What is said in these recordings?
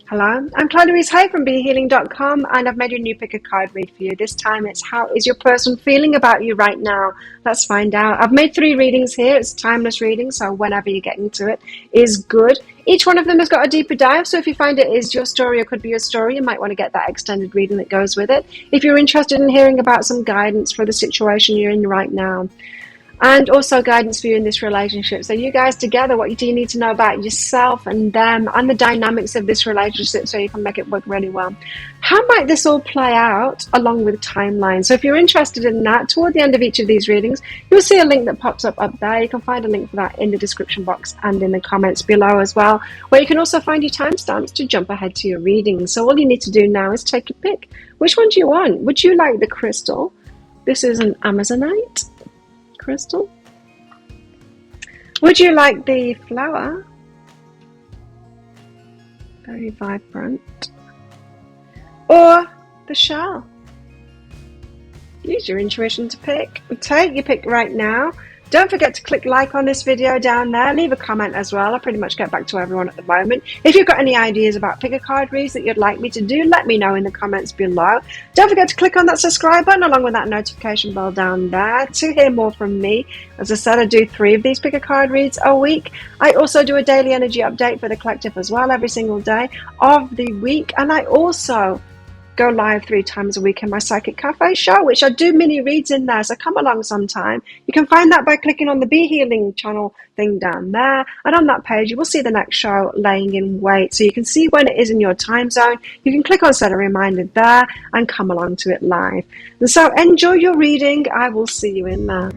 Hello, I'm Claudia Louise Hay from BeHealing.com, and I've made a new pick a card read for you. This time it's how is your person feeling about you right now? Let's find out. I've made 3 readings here. It's timeless reading, so whenever you get into it is good. Each one of them has got a deeper dive, so if you find it is your story or could be your story, you might want to get that extended reading that goes with it. If you're interested in hearing about some guidance for the situation you're in right now, and also guidance for you in this relationship. So you guys together, what do you need to know about yourself and them and the dynamics of this relationship so you can make it work really well? How might this all play out along with timeline? So if you're interested in that, toward the end of each of these readings, you'll see a link that pops up there. You can find a link for that in the description box and in the comments below as well, where you can also find your timestamps to jump ahead to your reading. So all you need to do now is take a pick. Which one do you want? Would you like the crystal? This is an Amazonite crystal. Would you like the flower? Very vibrant. Or the shell? Use your intuition to pick. Take your pick right now. Don't forget to click like on this video down there. Leave a comment as well. I pretty much get back to everyone at the moment. If you've got any ideas about pick a card reads that you'd like me to do, let me know in the comments below. Don't forget to click on that subscribe button along with that notification bell down there to hear more from me. As I said, I do 3 of these pick a card reads a week. I also do a daily energy update for the collective as well every single day of the week. And I also go live 3 times a week in my Psychic Cafe show, which I do mini reads in there, so come along sometime. You can find that by clicking on the Be Healing channel thing down there, and on that page you will see the next show laying in wait, so you can see when it is in your time zone. You can click on set a reminder there and come along to it live. And so enjoy your reading. I will see you in there.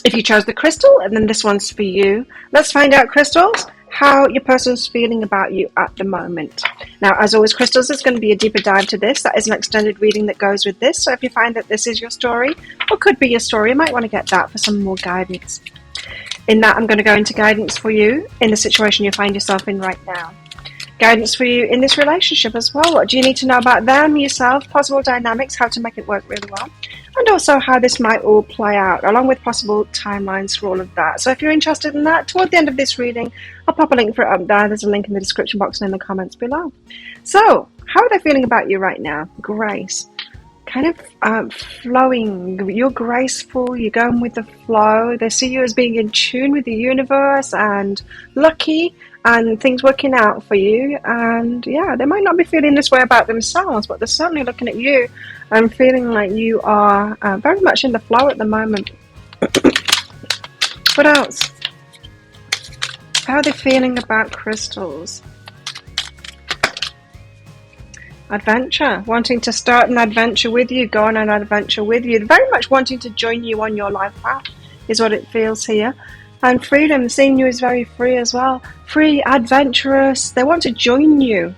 If you chose the crystal, and then this one's for you. Let's find out, crystals, how your person's feeling about you at the moment. Now, as always, crystals, there's going to be a deeper dive to this. That is an extended reading that goes with this. So if you find that this is your story, or could be your story, you might want to get that for some more guidance. In that, I'm going to go into guidance for you in the situation you find yourself in right now. Guidance for you in this relationship as well. What do you need to know about them, yourself, possible dynamics, how to make it work really well, and also how this might all play out, along with possible timelines for all of that. So if you're interested in that, toward the end of this reading, I'll pop a link for it up there. There's a link in the description box and in the comments below. So, how are they feeling about you right now? Grace. Kind of flowing. You're graceful. You're going with the flow. They see you as being in tune with the universe and lucky, and things working out for you. And yeah, they might not be feeling this way about themselves, but they're certainly looking at you and feeling like you are very much in the flow at the moment. What else? How are they feeling about crystals? Adventure, wanting to start an adventure with you, go on an adventure with you. They're very much wanting to join you on your life path is what it feels here. And freedom, seeing you is very free as well. Free, adventurous, they want to join you.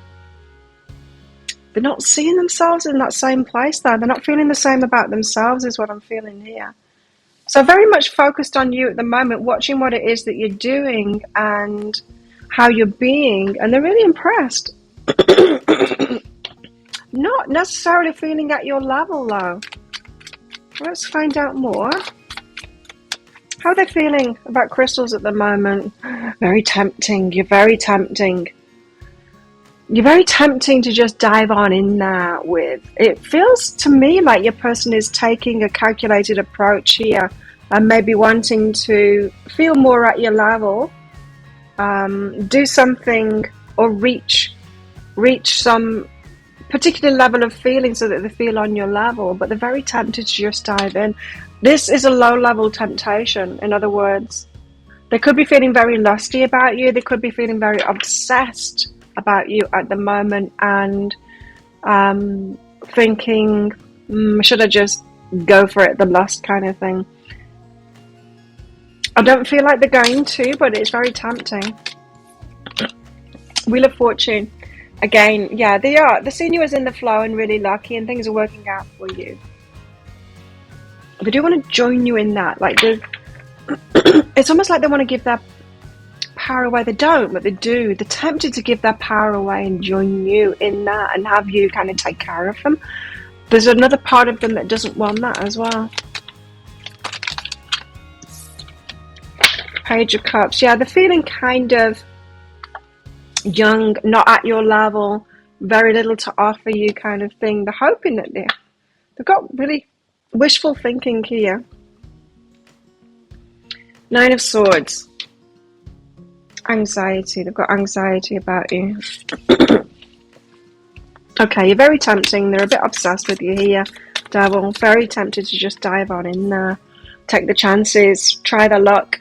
They're not seeing themselves in that same place though. They're not feeling the same about themselves is what I'm feeling here. So very much focused on you at the moment, watching what it is that you're doing and how you're being. And they're really impressed. Not necessarily feeling at your level though. Let's find out more. How are they feeling about crystals at the moment? Very tempting. You're very tempting. You're very tempting to just dive on in there with. It feels to me like your person is taking a calculated approach here and maybe wanting to feel more at your level, do something or reach some particular level of feeling so that they feel on your level, but they're very tempted to just dive in. This is a low-level temptation. In other words, they could be feeling very lusty about you. They could be feeling very obsessed about you at the moment and thinking, should I just go for it, the lust kind of thing. I don't feel like they're going to, but it's very tempting. Wheel of Fortune. Again, yeah, they are. They're seeing you as in the flow and really lucky, and things are working out for you. They do want to join you in that. Like, it's almost like they want to give their power away. They don't, but they do. They're tempted to give their power away and join you in that and have you kind of take care of them. There's another part of them that doesn't want that as well. Page of Cups. Yeah, they're feeling kind of young, not at your level, very little to offer you kind of thing. They're hoping that they've got really wishful thinking here. Nine of Swords. Anxiety. They've got anxiety about you. Okay, you're very tempting. They're a bit obsessed with you here, Devil. Very tempted to just dive on in there. Take the chances. Try the luck.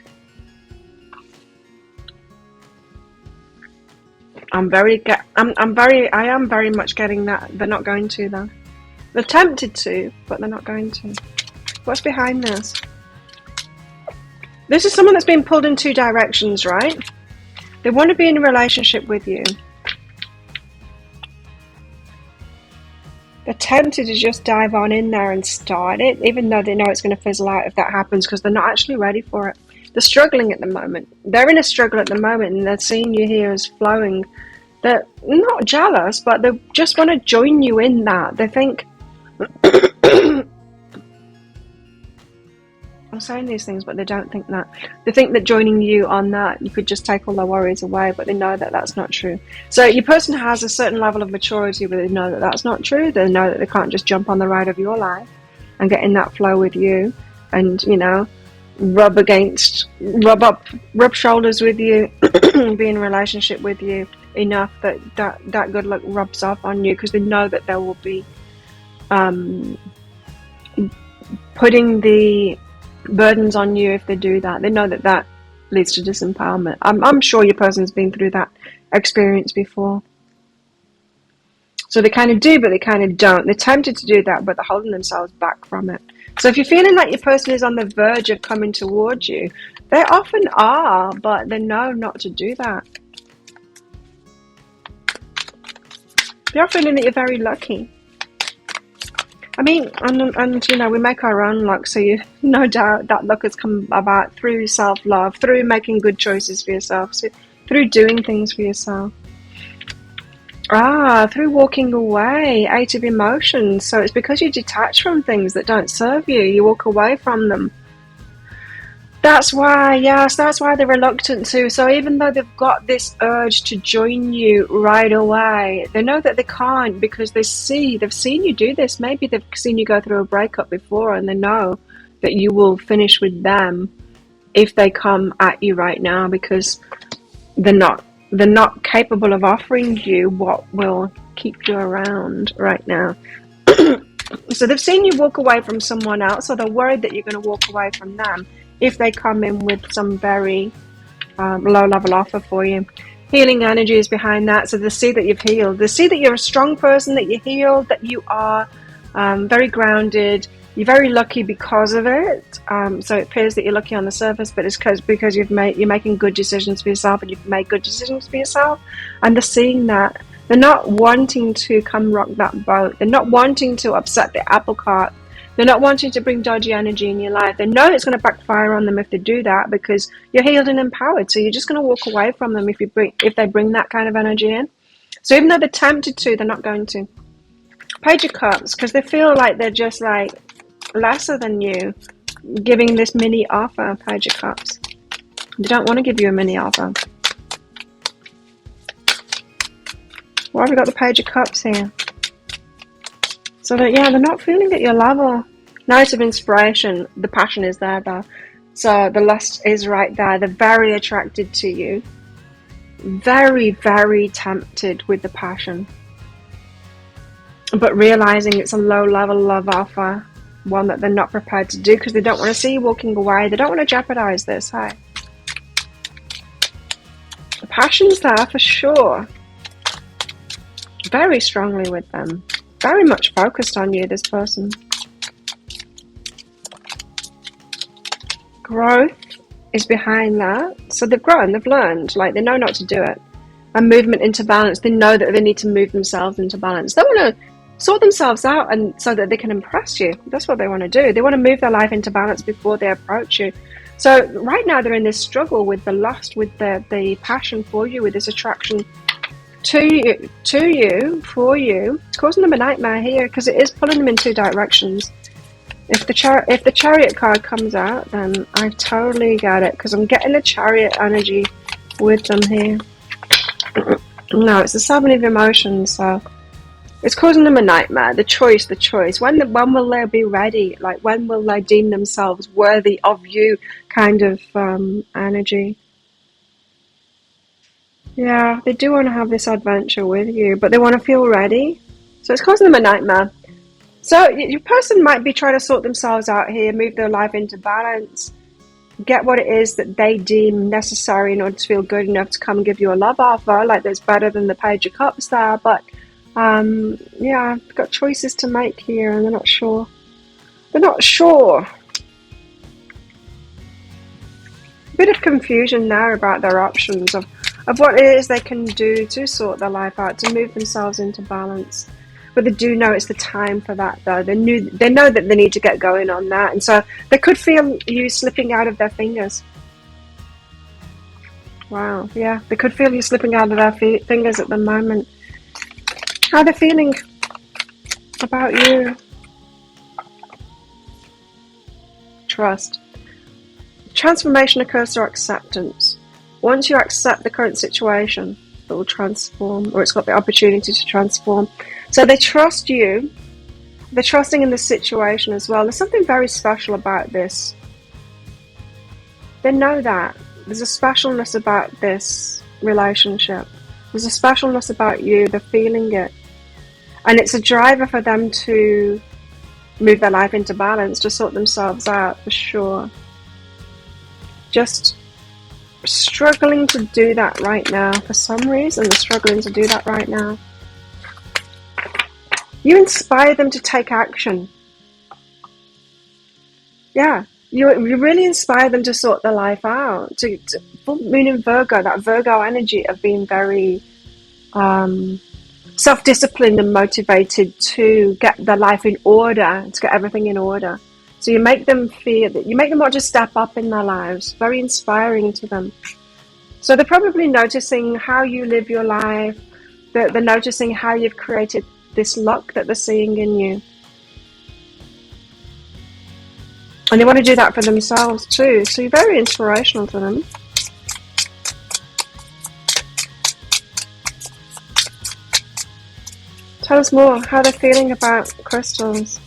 I am very much getting that they're not going to though. They're tempted to, but they're not going to. What's behind this? This is someone that's been pulled in two directions, right? They want to be in a relationship with you. They're tempted to just dive on in there and start it, even though they know it's going to fizzle out if that happens, because they're not actually ready for it. They're struggling at the moment. They're in a struggle at the moment, and they're seeing you here as flowing. They're not jealous, but they just want to join you in that. They think... I'm saying these things, but they don't think that. They think that joining you on that, you could just take all their worries away, but they know that that's not true. So your person has a certain level of maturity, but they know that that's not true. They know that they can't just jump on the ride of your life and get in that flow with you and, you know, rub shoulders with you, be in a relationship with you enough that good luck rubs off on you, because they know that there will be putting the burdens on you if they do that. They know that that leads to disempowerment. I'm sure your person's been through that experience before. So they kind of do, but they kind of don't. They're tempted to do that, but they're holding themselves back from it. So if you're feeling like your person is on the verge of coming towards you, they often are, but they know not to do that. You're feeling that you're very lucky. I mean, and you know, we make our own luck, so you no doubt that luck has come about through self-love, through making good choices for yourself, so through doing things for yourself. Through walking away, 8 of emotions. So it's because you detach from things that don't serve you. You walk away from them. That's why, yes, that's why they're reluctant to. So even though they've got this urge to join you right away, they know that they can't, because they've seen you do this. Maybe they've seen you go through a breakup before, and they know that you will finish with them if they come at you right now, because they're not capable of offering you what will keep you around right now. So they've seen you walk away from someone else, so they're worried that you're going to walk away from them if they come in with some very low-level offer for you. Healing energy is behind that, so they see that you've healed. They see that you're a strong person, that you're healed, that you are very grounded. You're very lucky because of it. So it appears that you're lucky on the surface, but it's because you're making good decisions for yourself, and you've made good decisions for yourself. And they're seeing that. They're not wanting to come rock that boat. They're not wanting to upset the apple cart. They're not wanting to bring dodgy energy in your life. They know it's going to backfire on them if they do that, because you're healed and empowered. So you're just going to walk away from them if they bring that kind of energy in. So even though they're tempted to, they're not going to. Page of Cups, because they feel like they're just like lesser than you, giving this mini offer. Page of Cups. They don't want to give you a mini offer. Why have we got the Page of Cups here? So that, yeah, they're not feeling at your level. Knight of Inspiration. The passion is there though. So the lust is right there. They're very attracted to you. Very, very tempted with the passion. But realizing it's a low-level love offer. One that they're not prepared to do, because they don't want to see you walking away. They don't want to jeopardize this, hey? The passion's there for sure. Very strongly with them. Very much focused on you, this person. Growth is behind that. So they've grown, they've learned, like they know not to do it. And movement into balance. They know that they need to move themselves into balance. They want to sort themselves out, and so that they can impress you. That's what they want to do. They want to move their life into balance before they approach you. So right now they're in this struggle with the lust, with the passion for you, with this attraction to you, for you. It's causing them a nightmare here, because it is pulling them in two directions. If the Chariot card comes out, then I totally get it, because I'm getting the Chariot energy with them here. No, it's the 7 of emotions, so it's causing them a nightmare. The choice. When will they be ready? Like, when will they deem themselves worthy of you kind of energy? Yeah, they do want to have this adventure with you, but they want to feel ready. So it's causing them a nightmare. So your person might be trying to sort themselves out here, move their life into balance, get what it is that they deem necessary in order to feel good enough to come and give you a love offer, like that's better than the Page of Cups there. But yeah, they've got choices to make here, and they're not sure. They're not sure. A bit of confusion there about their options of what it is they can do to sort their life out, to move themselves into balance. But they do know it's the time for that, though. They know that they need to get going on that, and so they could feel you slipping out of their fingers. Wow, yeah, they could feel you slipping out of their fingers at the moment. How are they feeling about you? Trust. Transformation occurs through acceptance. Once you accept the current situation, it will transform, or it's got the opportunity to transform. So they trust you. They're trusting in the situation as well. There's something very special about this. They know that. There's a specialness about this relationship. There's a specialness about you. They're feeling it. And it's a driver for them to move their life into balance, to sort themselves out, for sure. Just struggling to do that right now. For some reason, they're struggling to do that right now. You inspire them to take action. Yeah, you really inspire them to sort their life out. Full moon in Virgo, that Virgo energy of being very self-disciplined and motivated to get their life in order, to get everything in order. So you make them feel that you make them want to step up in their lives. Very inspiring to them. So they're probably noticing how you live your life. They're noticing how you've created this luck that they're seeing in you. And they want to do that for themselves too. So you're very inspirational to them. Tell us more how they're feeling about crystals.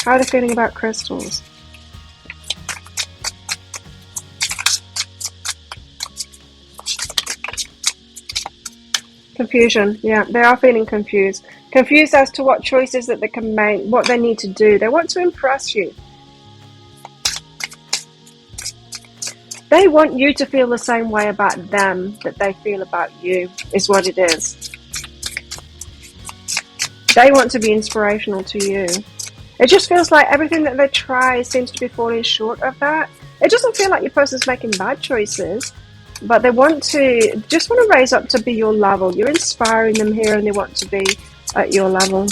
How they're feeling about crystals. Confusion. Yeah, they are feeling confused. Confused as to what choices that they can make, what they need to do. They want to impress you. They want you to feel the same way about them that they feel about you, is what it is. They want to be inspirational to you. It just feels like everything that they try seems to be falling short of that. It doesn't feel like your person's making bad choices, but they just want to raise up to be your level. You're inspiring them here and they want to be at your level.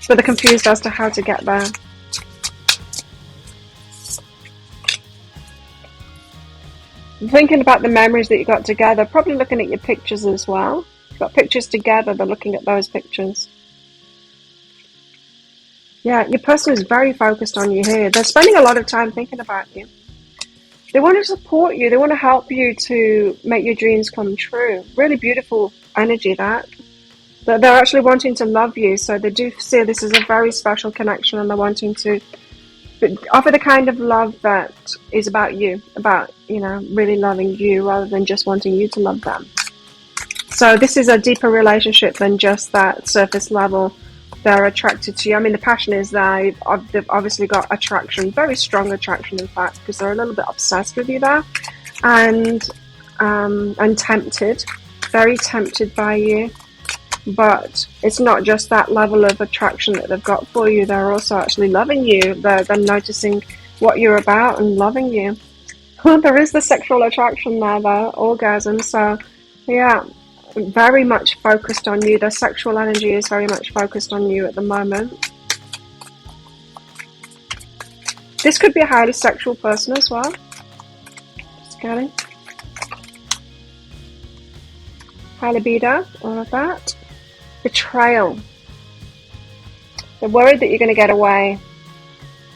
But they're confused as to how to get there. Thinking about the memories that you got together, probably looking at your pictures as well. You've got pictures together, they're looking at those pictures. Yeah, your person is very focused on you here. They're spending a lot of time thinking about you. They want to support you. They want to help you to make your dreams come true. Really beautiful energy, that. They're actually wanting to love you, so they do see this as a very special connection, and they're wanting to offer the kind of love that is about you, about, really loving you rather than just wanting you to love them. So this is a deeper relationship than just that surface level. They're attracted to you. I mean, the passion is there. They've obviously got attraction, very strong attraction, in fact, because they're a little bit obsessed with you there, and tempted, very tempted by you. But it's not just that level of attraction that they've got for you. They're also actually loving you. They're noticing what you're about and loving you. There is the sexual attraction there, though, orgasm. So, yeah, very much focused on you. Their sexual energy is very much focused on you at the moment. This could be a highly sexual person as well. Just getting. High libido, all of that. Betrayal. They're worried that you're going to get away.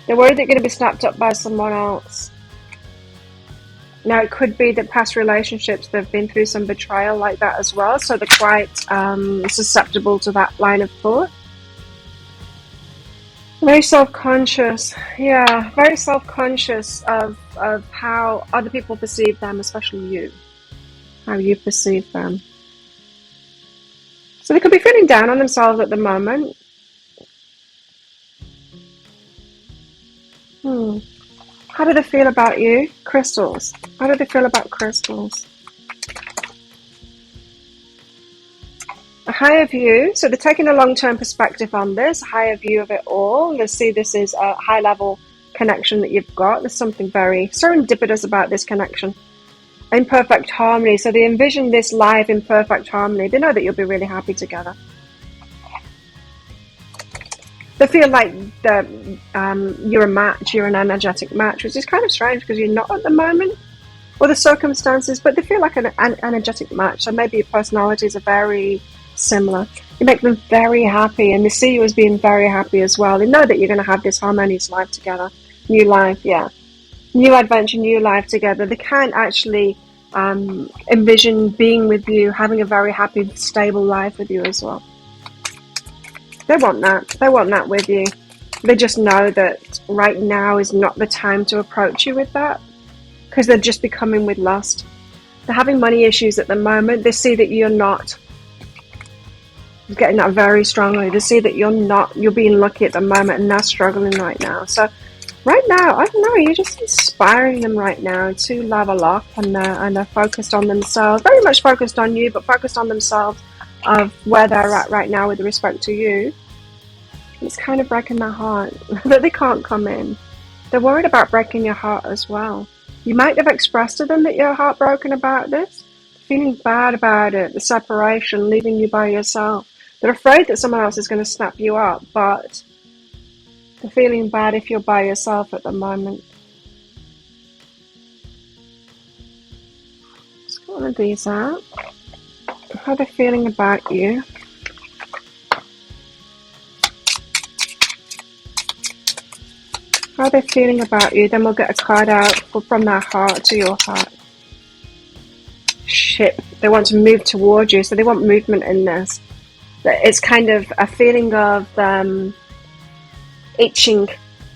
They're worried that you're going to be snapped up by someone else. Now, it could be that past relationships, they've been through some betrayal like that as well, so they're quite susceptible to that line of thought. Very self-conscious, yeah, very self-conscious of how other people perceive them, especially you, how you perceive them. So they could be feeling down on themselves at the moment. How do they feel about you? Crystals. How do they feel about crystals? A higher view. So they're taking a long-term perspective on this, a higher view of it all. They see this is a high-level connection that you've got. There's something very serendipitous about this connection. In perfect harmony. So they envision this life in perfect harmony. They know that you'll be really happy together. They feel like you're a match, you're an energetic match, which is kind of strange because you're not at the moment, or the circumstances, but they feel like an energetic match. So maybe your personalities are very similar. You make them very happy, and they see you as being very happy as well. They know that you're going to have this harmonious life together. New life, yeah. New adventure, new life together. They can't actually envision being with you, having a very happy, stable life with you as well. They want that. They want that with you. They just know that right now is not the time to approach you with that, because they're just becoming with lust. They're having money issues at the moment. They see that you're not. Getting that very strongly. They see that you're being lucky at the moment, and they're struggling right now. So right now, I don't know, you're just inspiring them right now to level up, and they're focused on themselves, very much focused on you, but focused on themselves, of where they're at right now with respect to you. It's kind of breaking their heart that they can't come in. They're worried about breaking your heart as well. You might have expressed to them that you're heartbroken about this, feeling bad about it, the separation, leaving you by yourself. They're afraid that someone else is going to snap you up, but they're feeling bad if you're by yourself at the moment. Let's get one of these out. How they're feeling about you. How they're feeling about you. Then we'll get a card out from their heart to your heart. Ship. They want to move towards you, so they want movement in this. It's kind of a feeling of itching,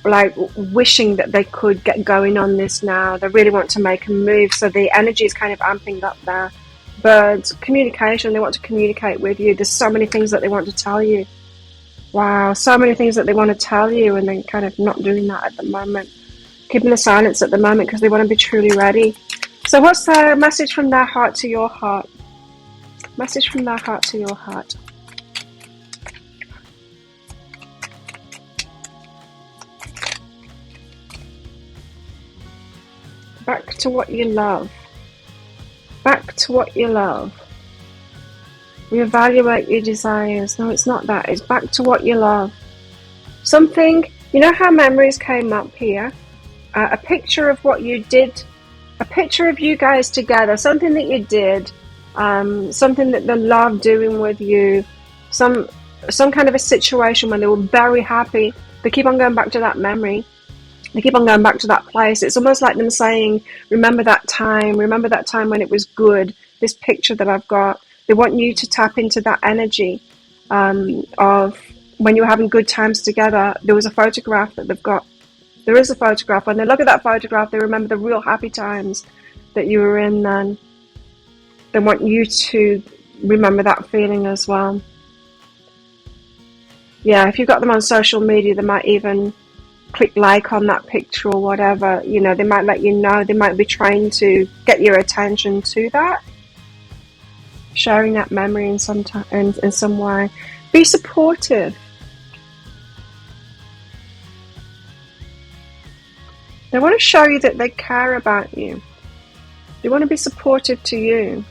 like wishing that they could get going on this now. They really want to make a move, so the energy is kind of amping up there. But communication, they want to communicate with you. There's so many things that they want to tell you. Wow, so many things that they want to tell you, and they're kind of not doing that at the moment. Keeping the silence at the moment because they want to be truly ready. So what's the message from their heart to your heart? Message from their heart to your heart. Back to what you love. Back to what you love. Reevaluate your desires. No, it's not that. It's back to what you love. Something, you know how memories came up here? A picture of what you did. A picture of you guys together. Something that you did. Something that they loved doing with you. Some kind of a situation when they were very happy. They keep on going back to that memory. They keep on going back to that place. It's almost like them saying, remember that time when it was good. This picture that I've got. They want you to tap into that energy of when you were having good times together. There was a photograph that they've got. There is a photograph. When they look at that photograph, they remember the real happy times that you were in then. They want you to remember that feeling as well. Yeah, if you've got them on social media, they might even click like on that picture or whatever. You know, they might let you know. They might be trying to get your attention to that. Sharing that memory in some way. Be supportive. They want to show you that they care about you. They want to be supportive to you.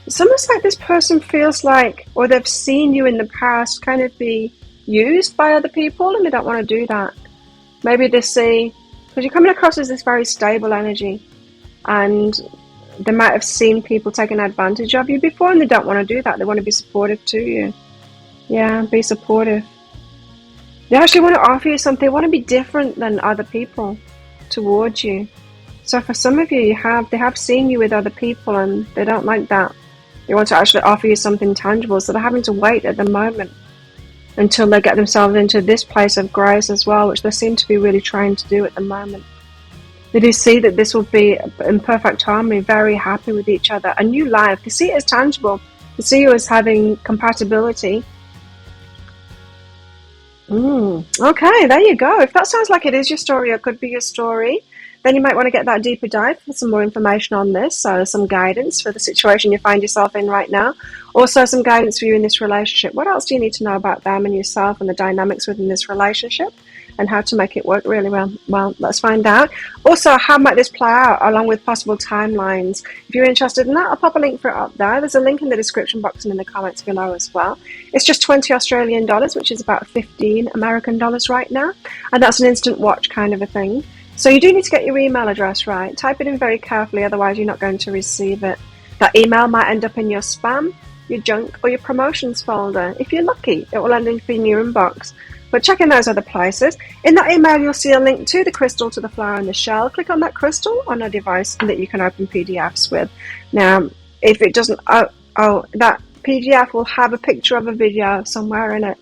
It's almost like this person feels like, or they've seen you in the past kind of be used by other people, and they don't want to do that. Maybe they see, because you're coming across as this very stable energy, and they might have seen people taking advantage of you before, and they don't want to do that. They want to be supportive to you. Yeah, be supportive. They actually want to offer you something. They want to be different than other people towards you. So for some of you, they have seen you with other people and they don't like that. They want to actually offer you something tangible, so they're having to wait at the moment until they get themselves into this place of grace as well, which they seem to be really trying to do at the moment. They do see that this will be in perfect harmony, very happy with each other, a new life. They see it as tangible. They see you as having compatibility. Okay, there you go. If that sounds like it is your story or could be your story, then you might want to get that deeper dive for some more information on this. So some guidance for the situation you find yourself in right now. Also some guidance for you in this relationship. What else do you need to know about them and yourself and the dynamics within this relationship and how to make it work really well? Well, let's find out. Also, how might this play out along with possible timelines? If you're interested in that, I'll pop a link for it up there. There's a link in the description box and in the comments below as well. It's just 20 Australian dollars, which is about 15 American dollars right now. And that's an instant watch kind of a thing. So you do need to get your email address right. Type it in very carefully, otherwise you're not going to receive it. That email might end up in your spam, your junk, or your promotions folder. If you're lucky, it will end up in your inbox. But check in those other places. In that email, you'll see a link to the crystal, to the flower and the shell. Click on that crystal on a device that you can open PDFs with. Now, if it doesn't, that PDF will have a picture of a video somewhere in it.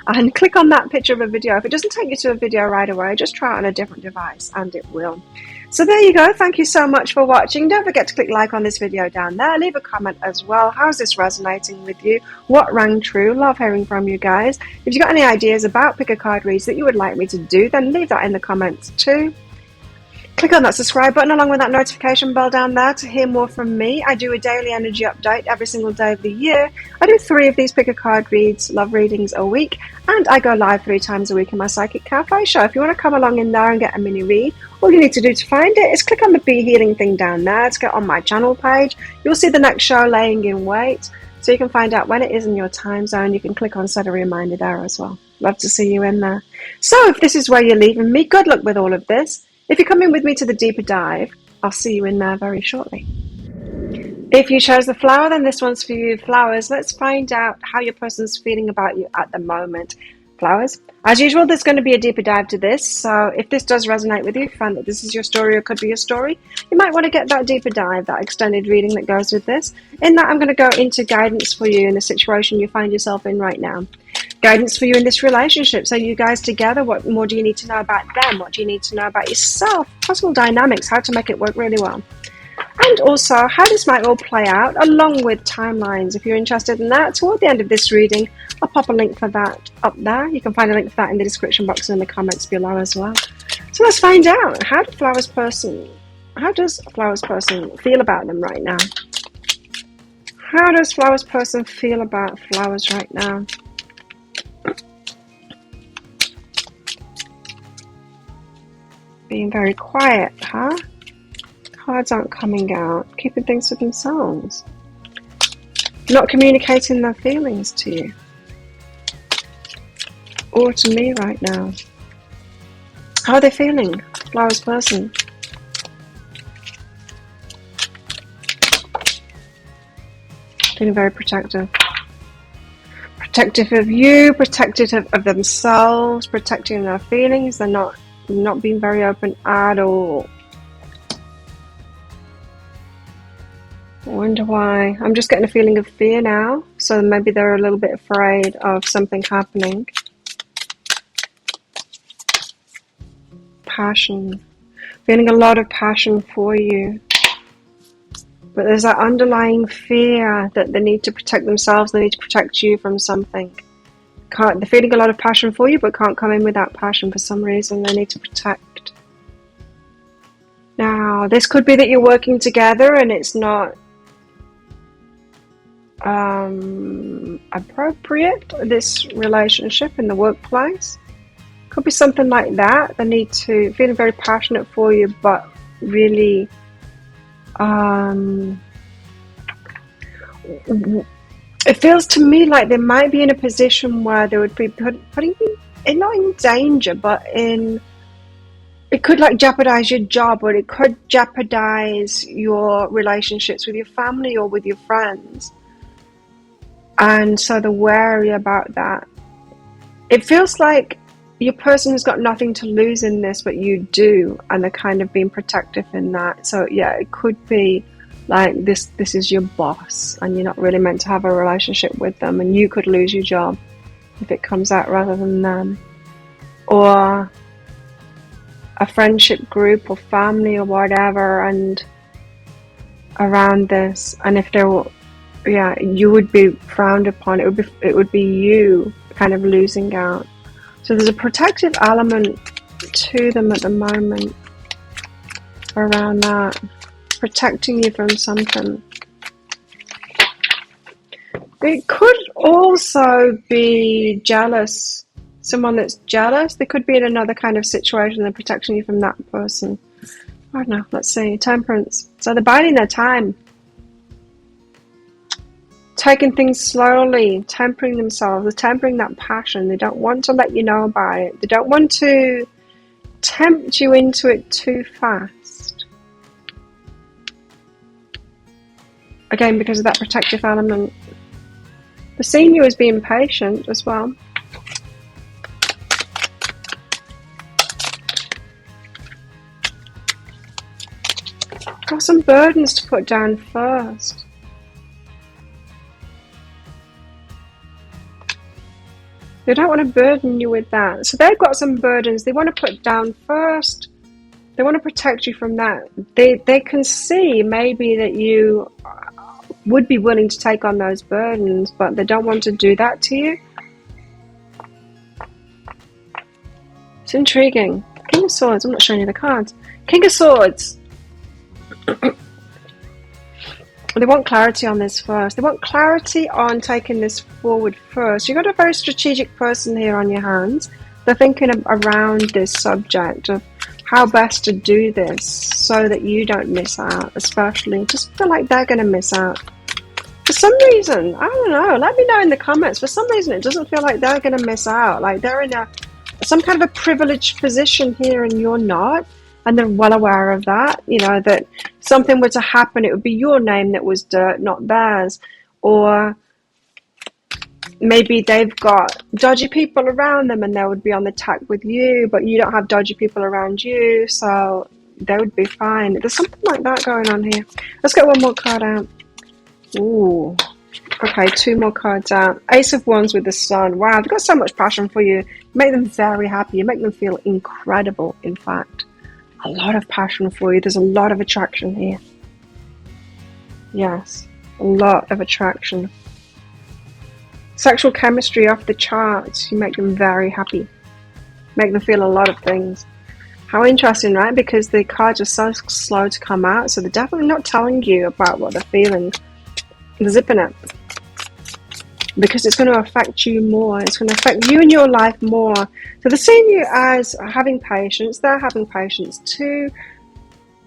And click on that picture of a video. If it doesn't take you to a video right away, just try it on a different device and it will. So there you go. Thank you so much for watching. Don't forget to click like on this video down there. Leave a comment as well. How's this resonating with you? What rang true? Love hearing from you guys. If you've got any ideas about pick a card reads that you would like me to do, then leave that in the comments too. Click on that subscribe button along with that notification bell down there to hear more from me. I do a daily energy update every single day of the year. I do 3 of these pick a card reads, love readings a week, and I go live 3 times a week in my Psychic Cafe show. If you want to come along in there and get a mini read, all you need to do to find it is click on the Be Healing thing down there to get on my channel page. You'll see the next show laying in wait, so you can find out when it is in your time zone. You can click on set a reminder there as well. Love to see you in there. So if this is where you're leaving me, good luck with all of this. If you're coming with me to the deeper dive, I'll see you in there very shortly. If you chose the flower, then this one's for you. Flowers, let's find out how your person's feeling about you at the moment. Flowers, as usual, there's going to be a deeper dive to this. So if this does resonate with you, if you find that this is your story or could be your story, you might want to get that deeper dive, that extended reading that goes with this. In that, I'm going to go into guidance for you in the situation you find yourself in right now. Guidance for you in this relationship. So you guys together, what more do you need to know about them? What do you need to know about yourself? Possible dynamics, how to make it work really well. And also how this might all play out along with timelines. If you're interested in that, toward the end of this reading, I'll pop a link for that up there. You can find a link for that in the description box and in the comments below as well. So let's find out. How does Flowers person feel about them right now? How does Flowers person feel about Flowers right now? Being very quiet, huh? Cards aren't coming out. Keeping things to themselves. Not communicating their feelings to you. Or to me right now. How are they feeling? Flowers person. Feeling very protective. Protective of you, protective of themselves, protecting their feelings. They're not being very open at all. I wonder why. I'm just getting a feeling of fear now. So maybe they're a little bit afraid of something happening. Passion. Feeling a lot of passion for you. But there's that underlying fear that they need to protect themselves. They need to protect you from something. They're feeling a lot of passion for you, but can't come in without passion for some reason. They need to protect. Now, this could be that you're working together and it's not appropriate, this relationship in the workplace. Could be something like that. They need to, feeling very passionate for you, but really it feels to me like they might be in a position where they would be putting you in, not in danger, but in, it could like jeopardize your job, or it could jeopardize your relationships with your family or with your friends. And so they're wary about that. It feels like your person has got nothing to lose in this, but you do, and they're kind of being protective in that. So yeah, it could be like this is your boss and you're not really meant to have a relationship with them, and you could lose your job if it comes out rather than them. Or a friendship group or family or whatever, and around this, and if there were, yeah, you would be frowned upon. It would be you kind of losing out. So there's a protective element to them at the moment around that, protecting you from something. It could also be jealous. Someone that's jealous. They could be in another kind of situation. They're protecting you from that person. I don't know. Let's see. Temperance. So they're biding their time. Taking things slowly, tempering themselves, they're tempering that passion. They don't want to let you know about it. They don't want to tempt you into it too fast. Again, because of that protective element. They're seeing you as being patient as well. Got some burdens to put down first. They don't want to burden you with that. So they've got some burdens they want to put down first. They want to protect you from that. They can see maybe that you would be willing to take on those burdens, but they don't want to do that to you. It's intriguing. King of Swords. I'm not showing you the cards. King of Swords. They want clarity on this first. They want clarity on taking this forward first. You've got a very strategic person here on your hands. They're thinking around this subject of how best to do this so that you don't miss out, especially. Just feel like they're going to miss out. For some reason, I don't know, let me know in the comments. For some reason, it doesn't feel like they're going to miss out. Like they're in some kind of a privileged position here and you're not. And they're well aware of that, you know, that something were to happen, it would be your name that was dirt, not theirs. Or maybe they've got dodgy people around them and they would be on the tack with you, but you don't have dodgy people around you, so they would be fine. There's something like that going on here. Let's get one more card out. Ooh. Okay, two more cards out. Ace of Wands with the Sun. Wow, they've got so much passion for you. You make them very happy. You make them feel incredible, in fact. A lot of passion for you. There's a lot of attraction here. Yes, a lot of attraction. Sexual chemistry off the charts. You make them very happy. Make them feel a lot of things. How interesting, right? Because the cards are so slow to come out, so they're definitely not telling you about what they're feeling. They're zipping it. Because it's going to affect you more. It's going to affect you and your life more. So they're seeing you as having patience. They're having patience too,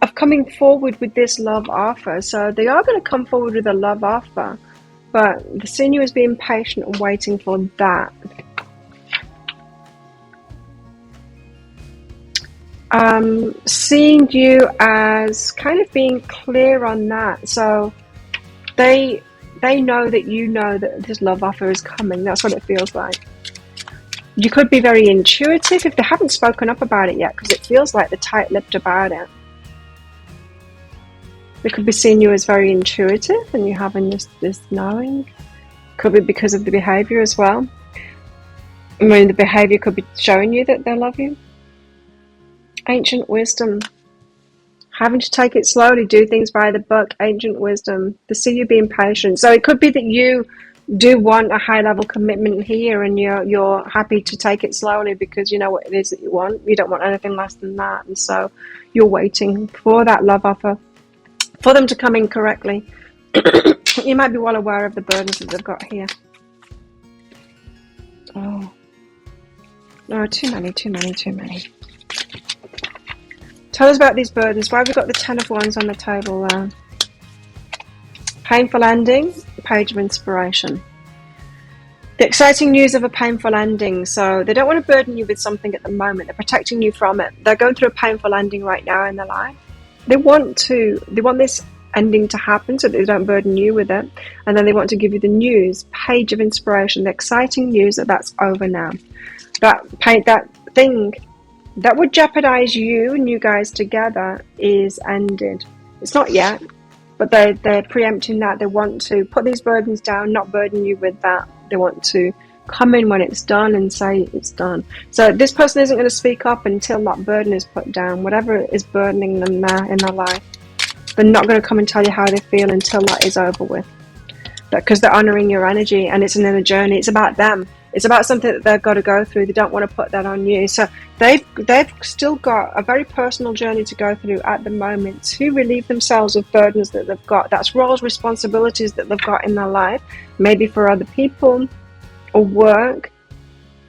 of coming forward with this love offer. So they are going to come forward with a love offer, but they're seeing you as being patient and waiting for that. Seeing you as kind of being clear on that. So they know that you know that this love offer is coming. That's what it feels like. You could be very intuitive if they haven't spoken up about it yet, because it feels like they're tight-lipped about it. They could be seeing you as very intuitive and you're having this knowing. Could be because of the behavior as well. I mean, the behavior could be showing you that they love you. Ancient wisdom. Having to take it slowly, do things by the book, ancient wisdom. They see you being patient. So it could be that you do want a high-level commitment here and you're happy to take it slowly because you know what it is that you want. You don't want anything less than that. And so you're waiting for that love offer, for them to come in correctly. You might be well aware of the burdens that they've got here. Oh. No, too many. Tell us about these burdens. Why have we got the Ten of Wands on the table there? Painful ending, Page of Inspiration. The exciting news of a painful ending. So they don't want to burden you with something at the moment. They're protecting you from it. They're going through a painful ending right now in their life. They want this ending to happen so that they don't burden you with it. And then they want to give you the news, Page of Inspiration, the exciting news that that's over now. That thing that would jeopardize you and you guys together is ended. It's not yet, but they're preempting that. They want to put these burdens down, not burden you with that. They want to come in when it's done and say it's done. So this person isn't going to speak up until that burden is put down, whatever is burdening them there in their life. They're not going to come and tell you how they feel until that is over with. Because they're honoring your energy, and it's an inner journey. It's about them. It's about something that they've got to go through. They don't want to put that on you. So they've still got a very personal journey to go through at the moment to relieve themselves of burdens that they've got. That's roles, responsibilities that they've got in their life, maybe for other people or work.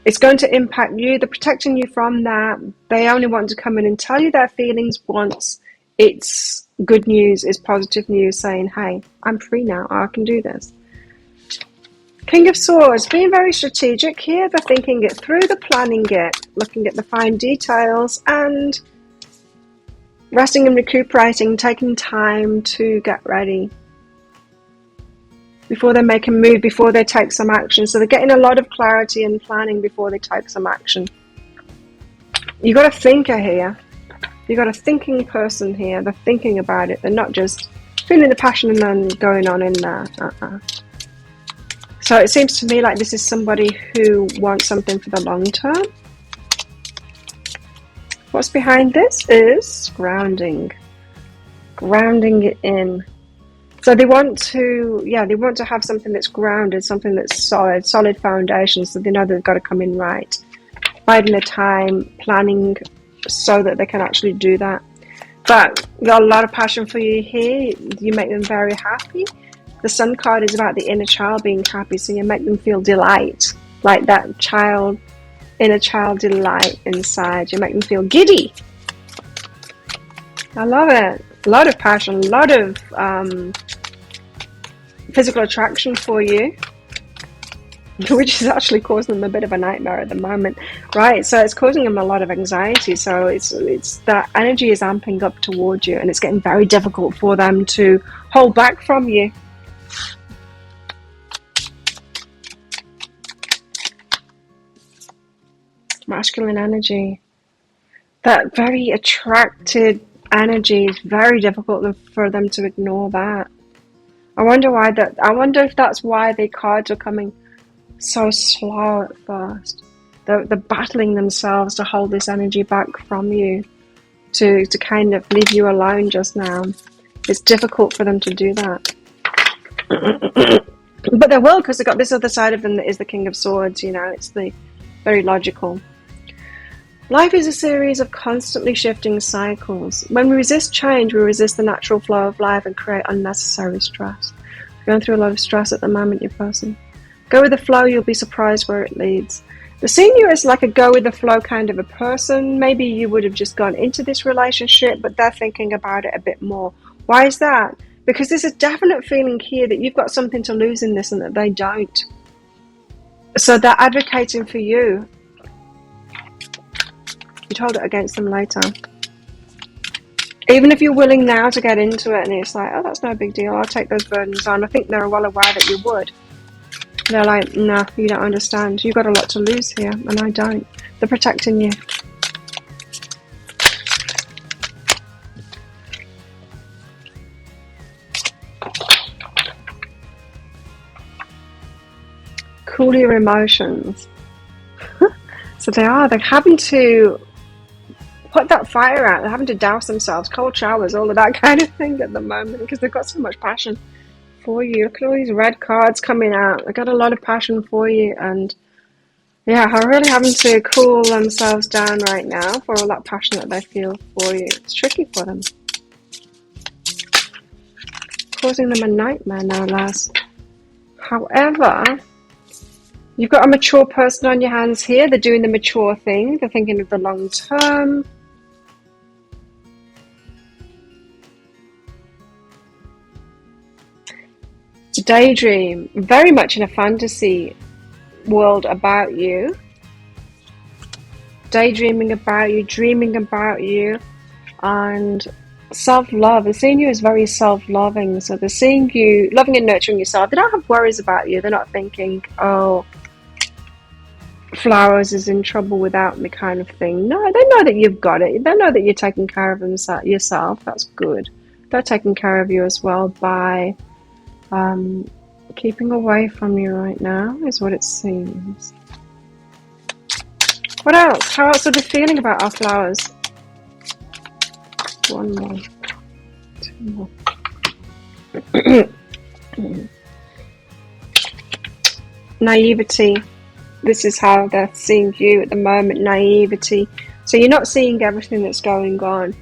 It's going to impact you. They're protecting you from that. They only want to come in and tell you their feelings once it's good news, is positive news, saying, hey, I'm free now, I can do this. King of Swords, being very strategic here. They're thinking it through, they're planning it, looking at the fine details, and resting and recuperating, taking time to get ready before they make a move, before they take some action. So they're getting a lot of clarity and planning before they take some action. You've got a thinker here. You've got a thinking person here. They're thinking about it. They're not just feeling the passion and then going on in there. So it seems to me like this is somebody who wants something for the long term. What's behind this is grounding. Grounding it in. So they want to, they want to have something that's grounded, something that's solid foundation, so they know they've got to come in right. Biding their time, planning so that they can actually do that. But you've got a lot of passion for you here. You make them very happy. The Sun card is about the inner child being happy, so you make them feel delight, like that child, inner child delight inside. You make them feel giddy. I love it. A lot of passion, a lot of physical attraction for you, which is actually causing them a bit of a nightmare at the moment, right? So it's causing them a lot of anxiety. So it's that energy is amping up towards you, and it's getting very difficult for them to hold back from you. Masculine energy, that very attracted energy, is very difficult for them to ignore that. I wonder why that. I wonder if that's why the cards are coming so slow at first. They're battling themselves to hold this energy back from you, to kind of leave you alone just now. It's difficult for them to do that. But they will, because they've got this other side of them that is the King of Swords, it's the very logical. Life is a series of constantly shifting cycles. When we resist change, we resist the natural flow of life and create unnecessary stress. You're going through a lot of stress at the moment, you person. Go with the flow, you'll be surprised where it leads. The senior is like a go with the flow kind of a person. Maybe you would have just gone into this relationship, but they're thinking about it a bit more. Why is that? Because there's a definite feeling here that you've got something to lose in this and that they don't. So they're advocating for you. You'd hold it against them later. Even if you're willing now to get into it and it's like, oh, that's no big deal, I'll take those burdens on. I think they're well aware that you would. They're like, no, you don't understand. You've got a lot to lose here, and I don't. They're protecting you. Cool your emotions. So they're having to put that fire out. They're having to douse themselves, cold showers, all of that kind of thing at the moment, because they've got so much passion for you. Look at all these red cards coming out. They've got a lot of passion for you, and are really having to cool themselves down right now for all that passion that they feel for you. It's tricky for them. Causing them a nightmare, no less. However, you've got a mature person on your hands here. They're doing the mature thing. They're thinking of the long term. It's a daydream. Very much in a fantasy world about you. Daydreaming about you, dreaming about you. And self-love. They're seeing you as very self-loving. So they're seeing you loving and nurturing yourself. They don't have worries about you. They're not thinking, oh, flowers is in trouble without me kind of thing. No, they know that you've got it. They know that you're taking care of yourself. That's good. They're taking care of you as well by keeping away from you right now, is what it seems. What else? How else are they feeling about our flowers? One more. Two more. Naivety. This is how they're seeing you at the moment. Naivety. So you're not seeing everything that's going on.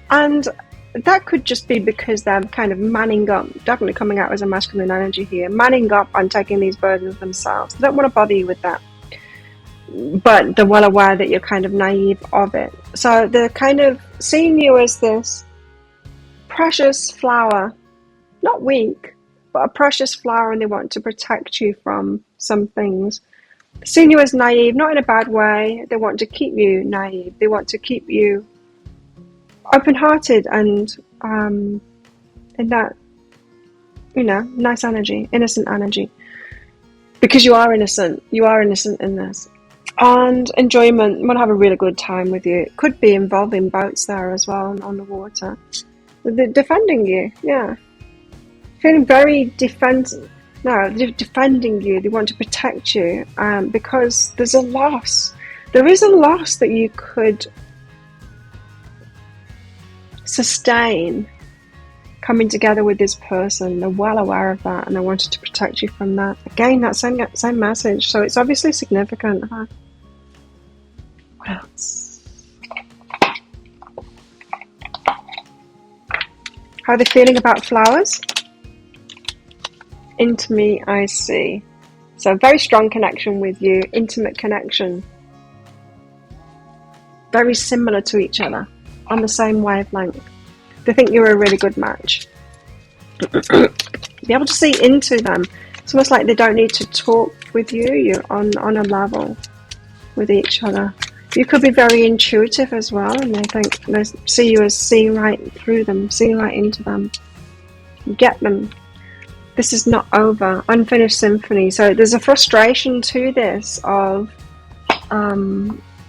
And that could just be because they're kind of manning up, definitely coming out as a masculine energy here, manning up and taking these burdens themselves. They don't want to bother you with that. But they're well aware that you're kind of naive of it. So they're kind of seeing you as this precious flower, not weak, but a precious flower, and they want to protect you from some things. Seeing you as naive, not in a bad way. They want to keep you naive. They want to keep you open-hearted and in that, nice energy, innocent energy. Because you are innocent. You are innocent in this. And enjoyment. Want to have a really good time with you. It could be involving boats there as well on the water. They're defending you, yeah. Feeling very defensive. No, they're defending you. They want to protect you because there's a loss. There is a loss that you could sustain coming together with this person. They're well aware of that, and they wanted to protect you from that. Again, that same message. So it's obviously significant, huh? What else? How are they feeling about flowers? Into me, I see. So very strong connection with you, intimate connection. Very similar to each other, on the same wavelength. They think you're a really good match. Be able to see into them. It's almost like they don't need to talk with you. You're on a level with each other. You could be very intuitive as well, and they see you as seeing right through them, seeing right into them. Get them. This is not over. Unfinished symphony. So there's a frustration to this of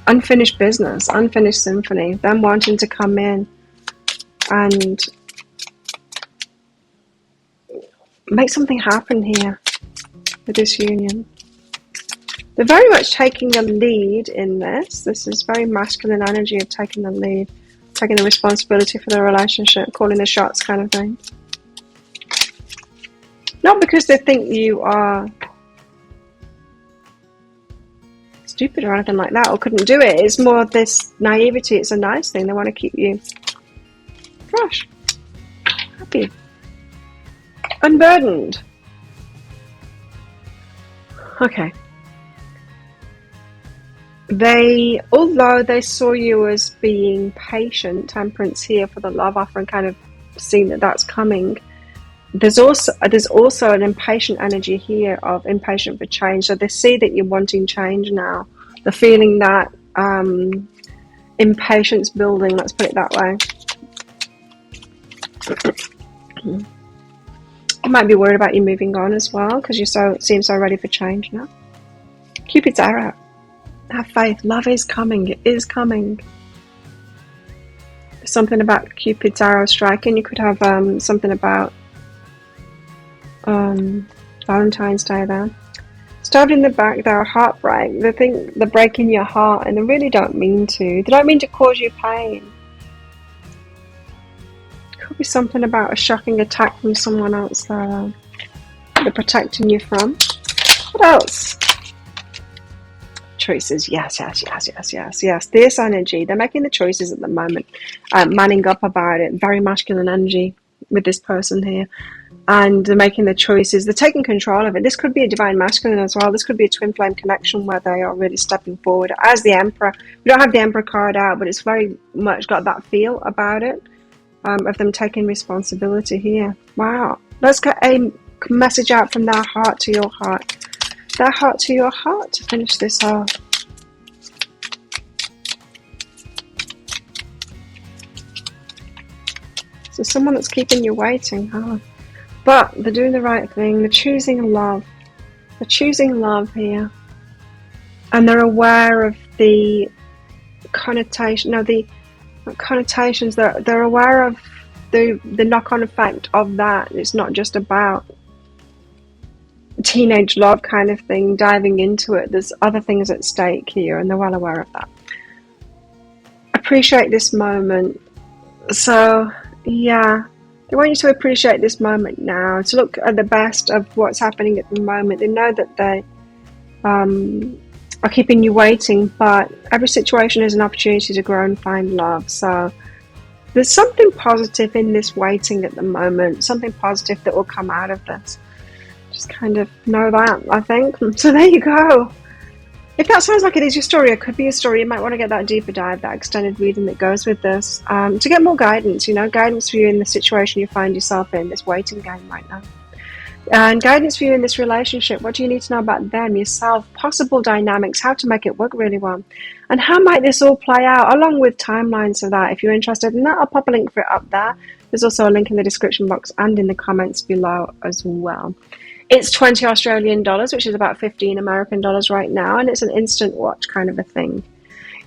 unfinished business, unfinished symphony. Them wanting to come in and make something happen here with this union. They're very much taking the lead in this. This is very masculine energy of taking the lead, taking the responsibility for the relationship, calling the shots kind of thing. Not because they think you are stupid or anything like that, or couldn't do it. It's more this naivety. It's a nice thing. They want to keep you fresh, happy, unburdened. Okay. Although they saw you as being patient, temperance here for the love offer, and kind of seeing that that's coming. There's also an impatient energy here of impatient for change. So they see that you're wanting change now. They're feeling that impatience building. Let's put it that way. You might be worried about you moving on as well because you seem so ready for change now. Cupid's arrow. Have faith. Love is coming. It is coming. There's something about Cupid's arrow striking. You could have something about Valentine's Day there. Stabbed in the back there, heartbreak. They think they're breaking your heart, and they really don't mean to. They don't mean to cause you pain. Could be something about a shocking attack from someone else there. They're protecting you from. What else? Choices. Yes. This energy. They're making the choices at the moment. Manning up about it. Very masculine energy with this person here. And they're making the choices. They're taking control of it. This could be a divine masculine as well. This could be a twin flame connection where they are really stepping forward as the Emperor. We don't have the Emperor card out, but it's very much got that feel about it, of them taking responsibility here. Wow. Let's get a message out from their heart to your heart. Their heart to your heart to finish this off. So someone that's keeping you waiting, huh? But they're doing the right thing. They're choosing love. They're choosing love here. and they're aware of the connotation, no, the connotations. They're aware of the knock-on effect of that. It's not just about teenage love kind of thing, diving into it. There's other things at stake here, and they're well aware of that. Appreciate this moment. So yeah, they want you to appreciate this moment now, to look at the best of what's happening at the moment. They know that they are keeping you waiting, but every situation is an opportunity to grow and find love. So there's something positive in this waiting at the moment, something positive that will come out of this. Just kind of know that, I think. So there you go. If that sounds like it is your story, it could be your story, you might want to get that deeper dive, that extended reading that goes with this, to get more guidance, guidance for you in the situation you find yourself in, this waiting game right now. And guidance for you in this relationship. What do you need to know about them, yourself, possible dynamics, how to make it work really well, and how might this all play out, along with timelines of that. If you're interested in that, I'll pop a link for it up there. There's also a link in the description box and in the comments below as well. It's 20 Australian dollars, which is about 15 American dollars right now, and it's an instant watch kind of a thing.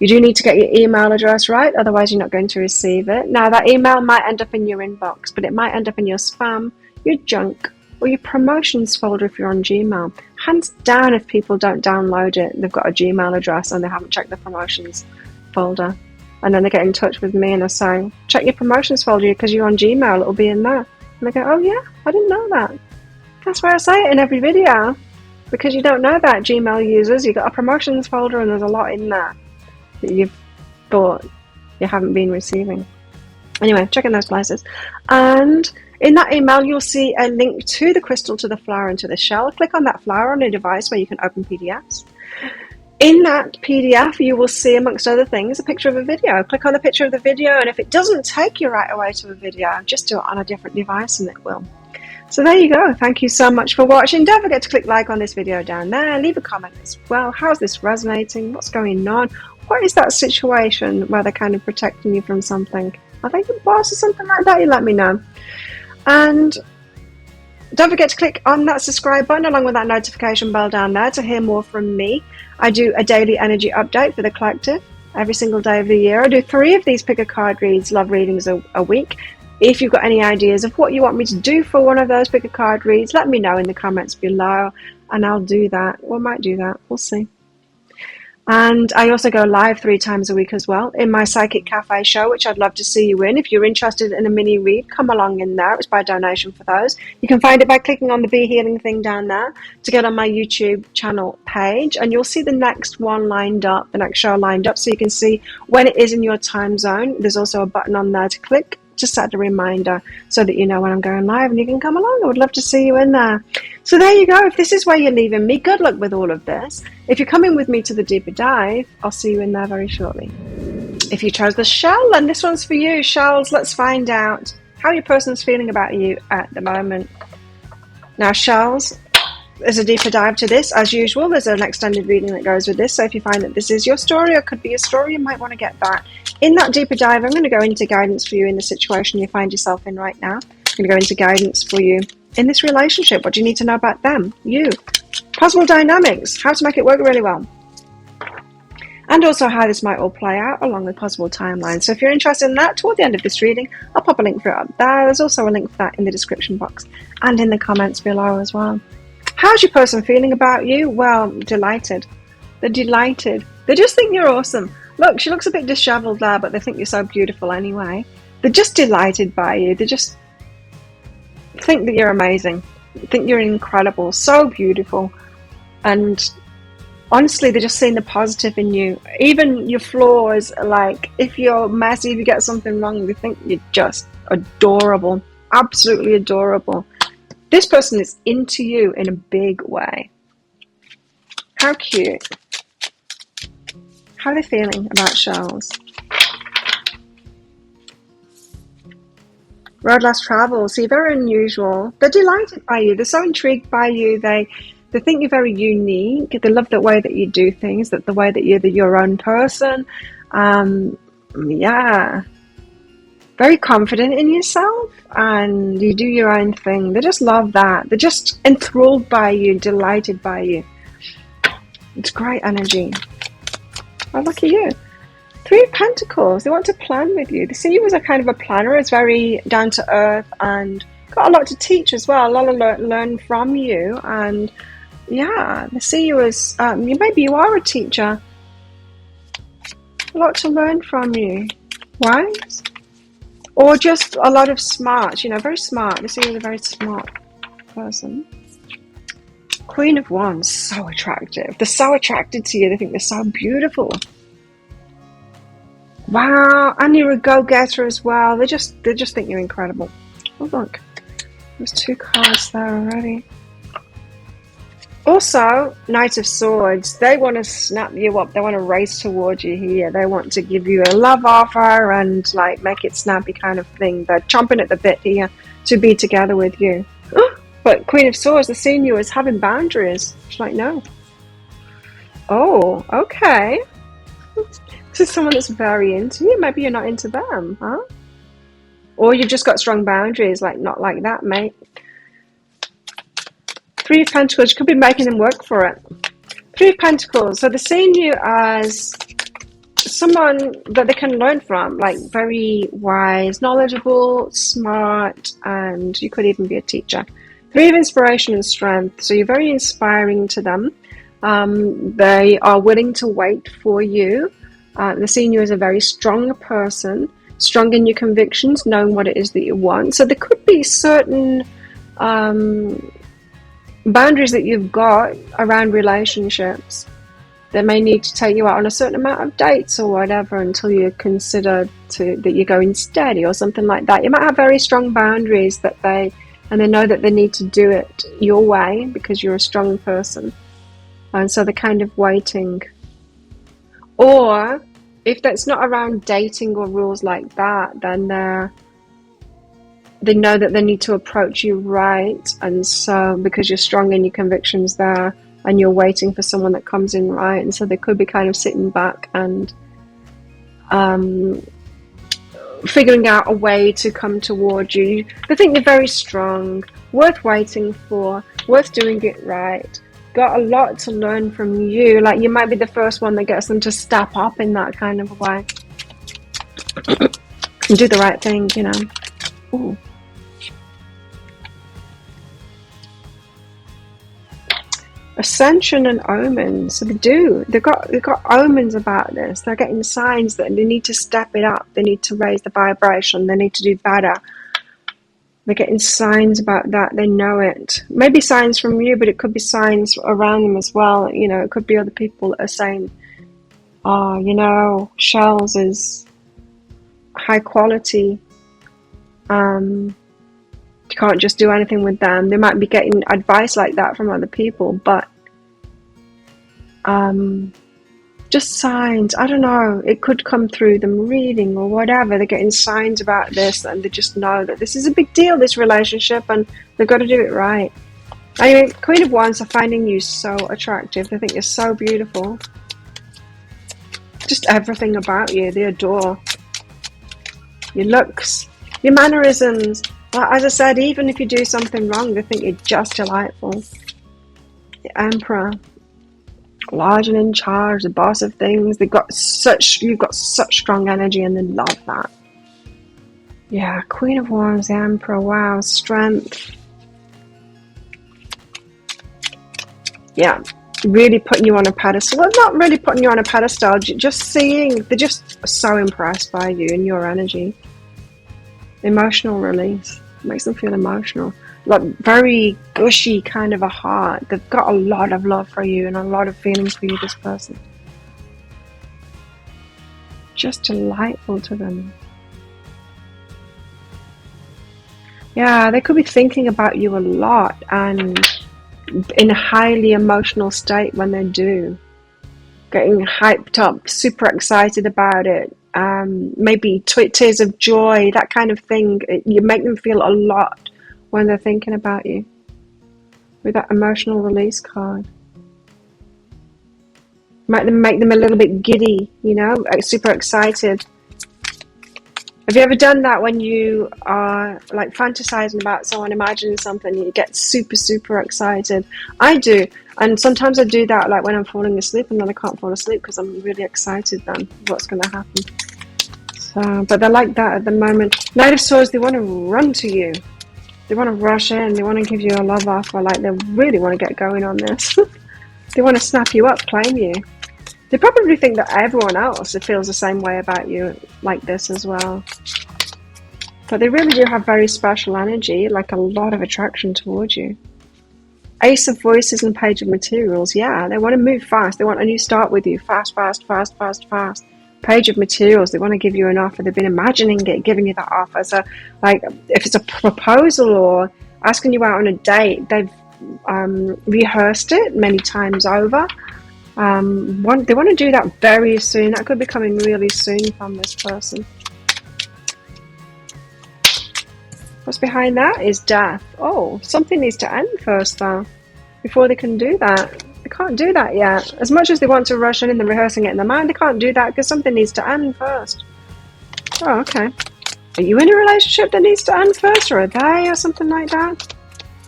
You do need to get your email address right, otherwise you're not going to receive it. Now, that email might end up in your inbox, but it might end up in your spam, your junk, or your promotions folder if you're on Gmail. Hands down, if people don't download it, they've got a Gmail address and they haven't checked the promotions folder. And then they get in touch with me and I say, check your promotions folder because you're on Gmail, it'll be in there. And they go, oh yeah, I didn't know that. That's why I say it in every video, because you don't know that, Gmail users. You've got a promotions folder and there's a lot in there that you've thought you haven't been receiving. Anyway, check in those places. And in that email, you'll see a link to the crystal, to the flower, and to the shell. Click on that flower on a device where you can open PDFs. In that PDF, you will see, amongst other things, a picture of a video. Click on the picture of the video, and if it doesn't take you right away to a video, just do it on a different device and it will. So there you go. Thank you so much for watching. Don't forget to click like on this video down there. Leave a comment as well. How's this resonating? What's going on? What is that situation where they're kind of protecting you from something? Are they your boss or something like that? You let me know. And don't forget to click on that subscribe button along with that notification bell down there to hear more from me. I do a daily energy update for the collective every single day of the year. I do 3 of these pick a card reads, love readings a week. If you've got any ideas of what you want me to do for one of those pick a card reads, let me know in the comments below and I'll do that, or might do that, we'll see. And I also go live 3 times a week as well in my Psychic Cafe show, which I'd love to see you in. If you're interested in a mini read, come along in there. It's by donation for those. You can find it by clicking on the Be Healing thing down there to get on my YouTube channel page. And you'll see the next one lined up, the next show lined up, so you can see when it is in your time zone. There's also a button on there to click to set a reminder so that you know when I'm going live and you can come along. I would love to see you in there. So there you go. If this is where you're leaving me, good luck with all of this. If you're coming with me to the deeper dive, I'll see you in there very shortly. If you chose the shell, then this one's for you. Shells, let's find out how your person's feeling about you at the moment. Now, shells, there's a deeper dive to this. As usual, there's an extended reading that goes with this. So if you find that this is your story or could be a story, you might want to get that. In that deeper dive, I'm going to go into guidance for you in the situation you find yourself in right now. I'm going to go into guidance for you in this relationship. What do you need to know about them, you? Possible dynamics, how to make it work really well. And also how this might all play out along with possible timelines. So if you're interested in that, toward the end of this reading, I'll pop a link for it up there. There's also a link for that in the description box and in the comments below as well. How's your person feeling about you? Well, delighted. They're delighted. They just think you're awesome. Look, she looks a bit disheveled there, but they think you're so beautiful anyway. They're just delighted by you. They just think that you're amazing. They think you're incredible, so beautiful. And honestly, they're just seeing the positive in you. Even your flaws, like if you're messy, if you get something wrong, they think you're just adorable. Absolutely adorable. This person is into you in a big way. How cute. How are they feeling about shells? Road less traveled. See, very unusual. They're delighted by you. They're so intrigued by you. They think you're very unique. They love the way that you do things, that the way that you're your own person. Yeah. Very confident in yourself and you do your own thing. They just love that. They're just enthralled by you, delighted by you. It's great energy. Oh, lucky you. Three of Pentacles. They want to plan with you. They see you as a kind of a planner. It's very down to earth and got a lot to teach as well. A lot to learn from you. And yeah, they see you as maybe you are a teacher. A lot to learn from you. Wise, or just a lot of smart. You know, very smart. They see you as a very smart person. Queen of Wands, so attractive. They're so attracted to you. They think they're so beautiful. Wow, and you're a go-getter as well. They just think you're incredible. Oh look, there's two cards there already. Also, Knight of Swords. They want to snap you up. They want to race towards you here. They want to give you a love offer and like make it snappy kind of thing. They're chomping at the bit here to be together with you. But Queen of Swords, they're seeing you as having boundaries. It's like, no. Oh, okay. This is someone that's very into you. Maybe you're not into them, huh? Or you've just got strong boundaries, like, not like that, mate. Three of Pentacles, you could be making them work for it. Three of Pentacles, so they're seeing you as someone that they can learn from, like very wise, knowledgeable, smart, and you could even be a teacher. Three of Inspiration and Strength, so you're very inspiring to them. They are willing to wait for you. They're seeing you as a very strong person, strong in your convictions, knowing what it is that you want. So there could be certain boundaries that you've got around relationships. They may need to take you out on a certain amount of dates or whatever until you consider that you're going steady or something like that. You might have very strong boundaries that they know that they need to do it your way because you're a strong person. And so they're kind of waiting. Or if that's not around dating or rules like that, then they know that they need to approach you right. And so because you're strong in your convictions there and you're waiting for someone that comes in right. And so they could be kind of sitting back and figuring out a way to come towards you. They think you're very strong, worth waiting for, worth doing it right. Got a lot to learn from you. Like you might be the first one that gets them to step up in that kind of a way and do the right thing, you know. Ooh. Ascension and omens. So they've got omens about this. They're getting signs that they need to step it up. They need to raise the vibration. They need to do better. They're getting signs about that. They know it. Maybe signs from you, but it could be signs around them as well. You know, it could be other people that are saying, oh, you know, shells is high quality. You can't just do anything with them. They might be getting advice like that from other people, but just signs. I don't know. It could come through them reading or whatever. They're getting signs about this and they just know that this is a big deal, this relationship, and they've got to do it right. Anyway, Queen of Wands are finding you so attractive. They think you're so beautiful. Just everything about you. They adore your looks, your mannerisms. Well, as I said, even if you do something wrong, they think you're just delightful. The Emperor, large and in charge, the boss of things. You've got such strong energy, and they love that. Yeah, Queen of Wands, the Emperor. Wow, strength. Yeah, really putting you on a pedestal. Well, not really putting you on a pedestal. Just seeing, they're just so impressed by you and your energy. Emotional release. Makes them feel emotional, like very gushy kind of a heart. They've got a lot of love for you and a lot of feelings for you, this person. Just delightful to them. Yeah, they could be thinking about you a lot and in a highly emotional state when they do. Getting hyped up, super excited about it. Maybe tears of joy, that kind of thing. You make them feel a lot when they're thinking about you with that emotional release card. Make them a little bit giddy, you know, super excited. Have you ever done that when you are like fantasizing about someone, imagining something, and you get super, super excited? I do. And sometimes I do that like when I'm falling asleep, and then I can't fall asleep because I'm really excited then what's going to happen. So, but they're like that at the moment. Knight of Swords, they want to run to you. They want to rush in. They want to give you a love offer. Like they really want to get going on this. They want to snap you up, claim you. They probably think that everyone else feels the same way about you like this as well. But they really do have very special energy, like a lot of attraction towards you. Ace of Voices and Page of Materials. Yeah, they want to move fast. They want a new start with you. Fast, fast, fast, fast, fast. Page of Materials. They want to give you an offer. They've been imagining it, giving you that offer. So, like, if it's a proposal or asking you out on a date, they've rehearsed it many times over. They want to do that very soon. That could be coming really soon from this person. What's behind that is death. Oh, something needs to end first, though, before they can do that. They can't do that yet. As much as they want to rush in and they're rehearsing it in their mind, they can't do that because something needs to end first. Oh, okay. Are you in a relationship that needs to end first, or are they, or something like that?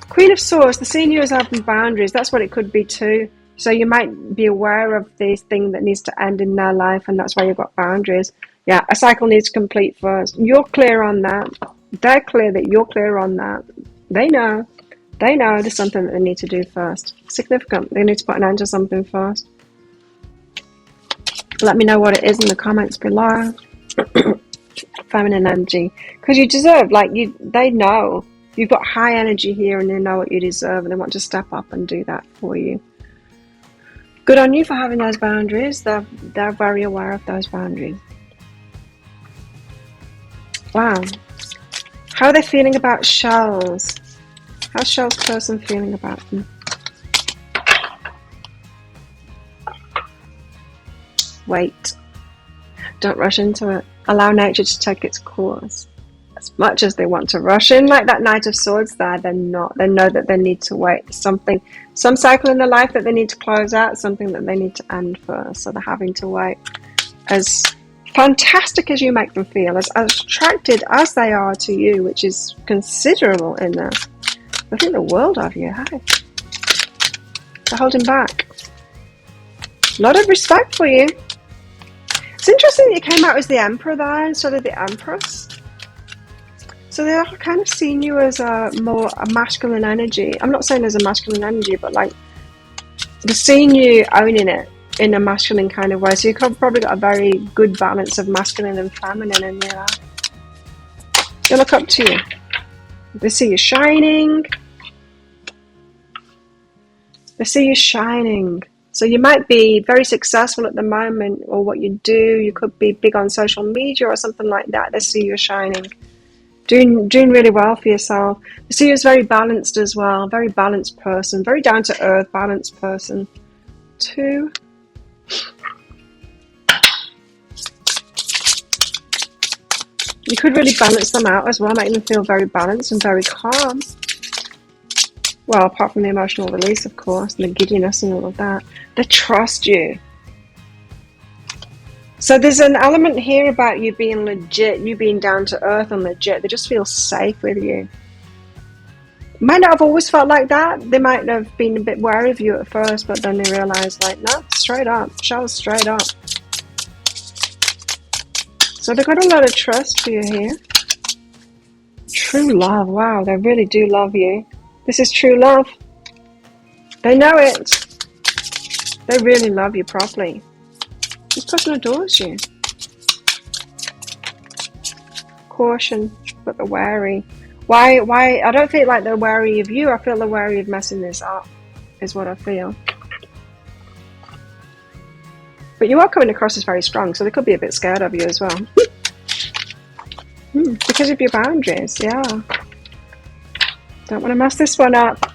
Queen of Swords, they're seeing you as having boundaries. That's what it could be too. So you might be aware of this thing that needs to end in their life, and that's why you've got boundaries. Yeah, a cycle needs to complete first. You're clear on that. They're clear that you're clear on that. They know. They know there's something that they need to do first. Significant. They need to put an end to something first. Let me know what it is in the comments below. Feminine energy. Because you deserve, they know. You've got high energy here and they know what you deserve and they want to step up and do that for you. Good on you for having those boundaries. They're very aware of those boundaries. Wow. How are they feeling about shells? How's Shell's person feeling about them? Wait. Don't rush into it. Allow nature to take its course. As much as they want to rush in, like that Knight of Swords there, they're not. They know that they need to wait. Some cycle in their life that they need to close out, something that they need to end first. So they're having to wait. As fantastic as you make them feel, as attracted as they are to you, which is considerable in there, they think the world of you. Hey, they're holding back. A lot of respect for you. It's interesting that you came out as the Emperor there instead of the Empress. So they are kind of seeing you as a masculine energy. I'm not saying as a masculine energy, but like they're seeing you owning it in a masculine kind of way. So you've probably got a very good balance of masculine and feminine in there. They look up to you. They see you shining. They see you shining. So you might be very successful at the moment, or what you do. You could be big on social media or something like that. They see you shining. Doing really well for yourself. They see you as very balanced as well. Very balanced person. Very down to earth, balanced person. 2. You could really balance them out as well, make them feel very balanced and very calm. Well, apart from the emotional release, of course, and the giddiness and all of that. They trust you. So there's an element here about you being legit, you being down to earth and legit. They just feel safe with you. Might not have always felt like that. They might have been a bit wary of you at first, but then they realise, like, no, straight up. Shell's straight up. So they've got a lot of trust for you here. True love. Wow, they really do love you. This is true love. They know it. They really love you properly. This person adores you. Caution, but they're wary. Why? I don't feel like they're wary of you. I feel they're wary of messing this up, is what I feel. But you are coming across as very strong, so they could be a bit scared of you as well. Because of your boundaries, yeah. Don't want to mess this one up.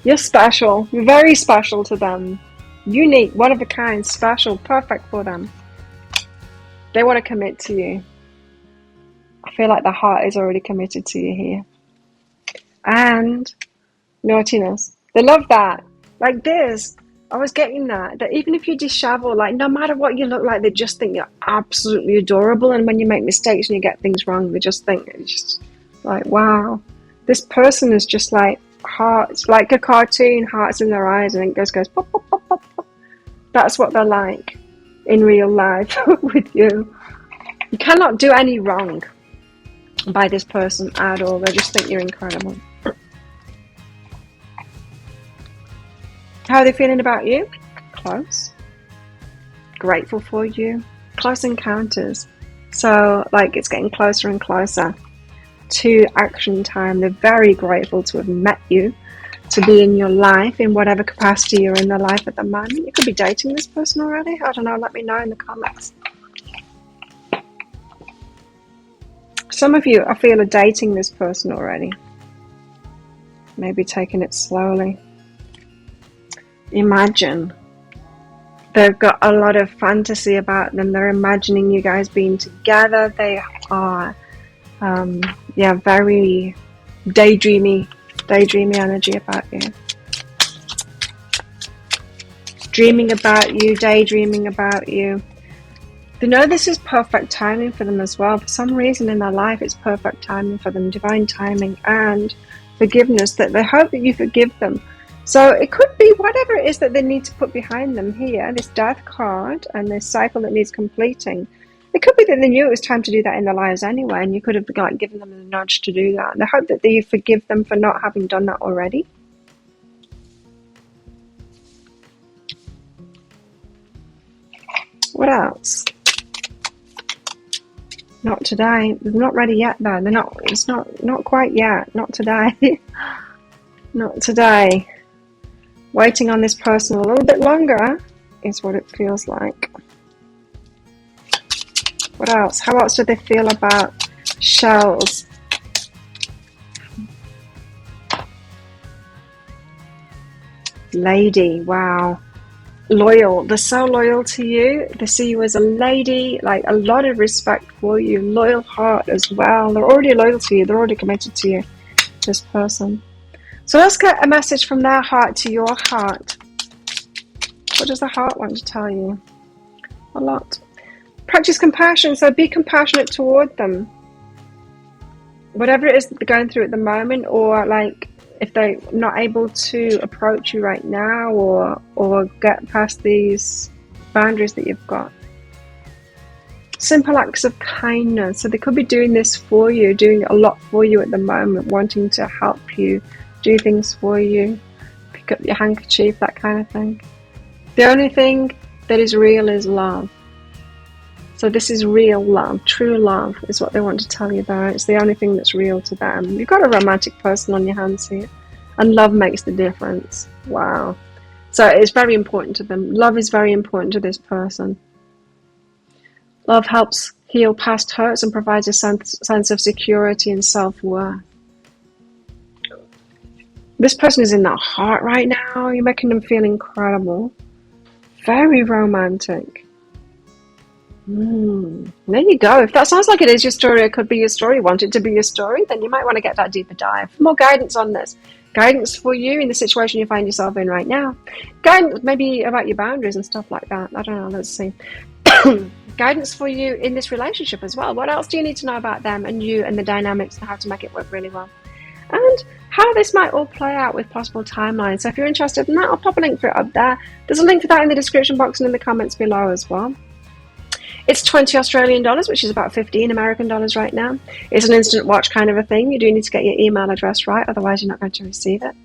You're special. You're very special to them. Unique, one of a kind, special, perfect for them. They want to commit to you. I feel like the heart is already committed to you here. And naughtiness. They love that. Like this. I was getting that even if you dishevel, like no matter what you look like, they just think you're absolutely adorable. And when you make mistakes and you get things wrong, they just think it's just like, wow, this person is just like hearts, like a cartoon, hearts in their eyes, and it goes pop, pop, pop, pop, pop. That's what they're like in real life with you. You cannot do any wrong by this person at all. They just think you're incredible. How are they feeling about you? Close. Grateful for you. Close encounters. So, like, it's getting closer and closer to action time. They're very grateful to have met you, to be in your life in whatever capacity you're in their life at the moment. You could be dating this person already. I don't know. Let me know in the comments. Some of you, I feel, are dating this person already. Maybe taking it slowly. Imagine. They've got a lot of fantasy about them. They're imagining you guys being together. They are, very daydreamy energy about you. Dreaming about you, daydreaming about you. They know this is perfect timing for them as well. For some reason in their life, it's perfect timing for them, divine timing and forgiveness, that they hope that you forgive them. So it could be whatever it is that they need to put behind them here, this death card and this cycle that needs completing. It could be that they knew it was time to do that in their lives anyway, and you could have like given them a nudge to do that. And I hope that you forgive them for not having done that already. What else? Not today. They're not ready yet though. They're not. It's not quite yet. Not today. Not today. Waiting on this person a little bit longer is what it feels like. What else? How else do they feel about shells? Lady, wow. Loyal. They're so loyal to you. They see you as a lady, like a lot of respect for you. Loyal heart as well. They're already loyal to you. They're already committed to you, this person. So let's get a message from their heart to your heart. What does the heart want to tell you? A lot. Practice compassion. So be compassionate toward them. Whatever it is that they're going through at the moment, or like if they're not able to approach you right now, or get past these boundaries that you've got. Simple acts of kindness. So they could be doing this for you, doing a lot for you at the moment, wanting to help you, do things for you, pick up your handkerchief, that kind of thing. The only thing that is real is love. So this is real love, true love is what they want to tell you about. It's the only thing that's real to them. You've got a romantic person on your hands here, and love makes the difference. Wow. So it's very important to them. Love is very important to this person. Love helps heal past hurts and provides a sense of security and self-worth. This person is in that heart right now. You're making them feel incredible. Very romantic. There you go. If that sounds like it is your story, it could be your story, want it to be your story, then you might want to get that deeper dive. For more guidance on this. Guidance for you in the situation you find yourself in right now. Guidance maybe about your boundaries and stuff like that. I don't know. Let's see. Guidance for you in this relationship as well. What else do you need to know about them and you and the dynamics and how to make it work really well? And how this might all play out with possible timelines. So if you're interested in that, I'll pop a link for it up there. There's a link for that in the description box and in the comments below as well. It's 20 Australian dollars, which is about 15 American dollars right now. It's an instant watch kind of a thing. You do need to get your email address right, otherwise you're not going to receive it.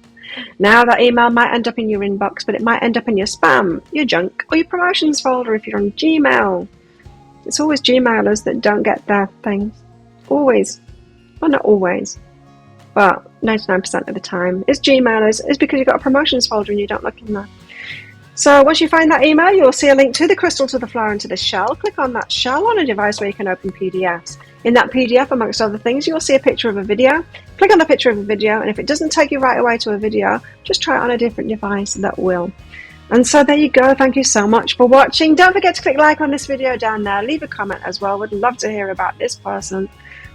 Now that email might end up in your inbox, but it might end up in your spam, your junk, or your promotions folder if you're on Gmail. It's always Gmailers that don't get their things. Always. Well, not always, but 99% of the time. It's Gmailers. It's because you've got a promotions folder and you don't look in there. So once you find that email, you'll see a link to the crystal, to the flower, and to the shell. Click on that shell on a device where you can open PDFs. In that PDF, amongst other things, you'll see a picture of a video. Click on the picture of a video, and if it doesn't take you right away to a video, just try it on a different device that will. And so there you go. Thank you so much for watching. Don't forget to click like on this video down there. Leave a comment as well. Would love to hear about this person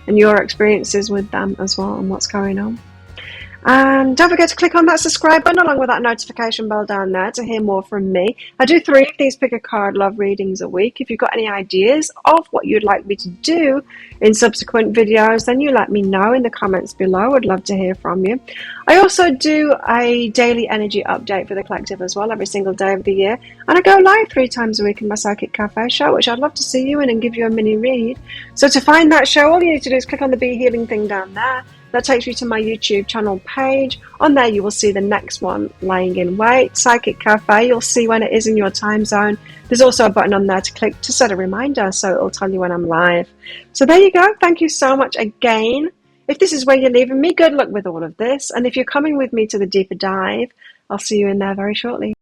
and your experiences with them as well and what's going on. And don't forget to click on that subscribe button along with that notification bell down there to hear more from me. I do 3 of these pick a card love readings a week. If you've got any ideas of what you'd like me to do in subsequent videos, then you let me know in the comments below. I'd love to hear from you. I also do a daily energy update for the collective as well every single day of the year. And I go live 3 times a week in my Psychic Cafe show, which I'd love to see you in and give you a mini read. So to find that show, all you need to do is click on the Be Healing thing down there. That takes you to my YouTube channel page. On there you will see the next one lying in wait, Psychic Cafe. You'll see when it is in your time zone. There's also a button on there to click to set a reminder, so it'll tell you when I'm live. So there you go. Thank you so much again. If this is where you're leaving me, good luck with all of this. And if you're coming with me to the deeper dive, I'll see you in there very shortly.